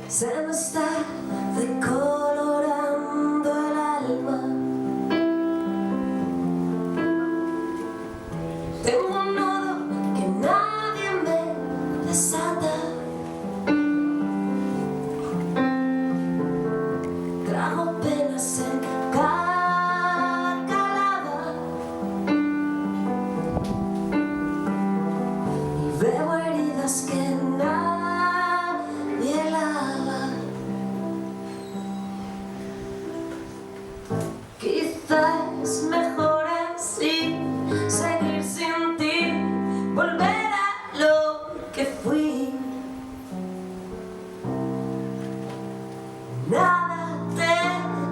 Se me está decolorando el alma. Tengo un nudo que nadie me desata. Trago penas en cada calada y veo heridas que nadie lava. Quizás es mejor así, seguir sin ti, volver a lo que fui. Nada te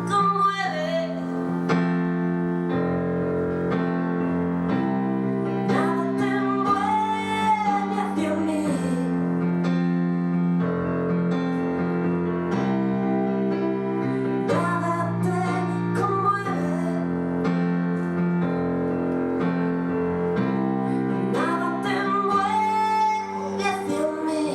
conmueve, nada te envuelve hacia mí. Nada te conmueve, nada te envuelve hacia mí.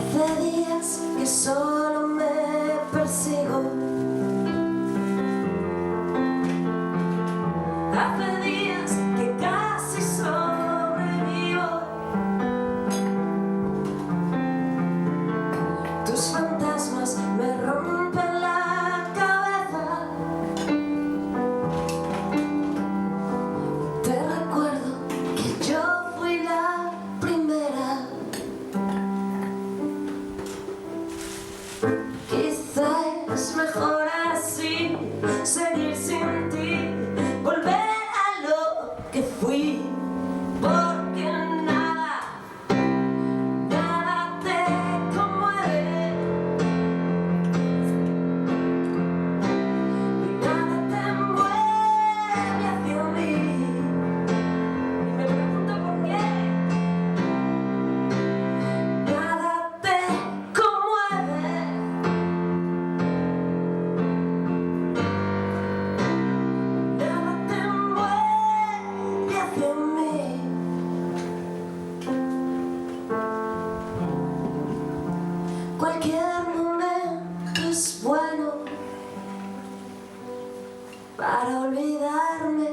Hace días que solo me persigo. Hace días que casi sobrevivo. Tus fantasmas me rompen la cabeza. Te recuerdo que yo fui la primera. Quizá es mejor así, seguir sin ti, volver a lo que fui, porque nada te conmueve, nada te envuelve hacia mí. Y me pregunto por qué. Nada te conmueve, nada te envuelve hacia mí. Cualquier momento es bueno para olvidarme.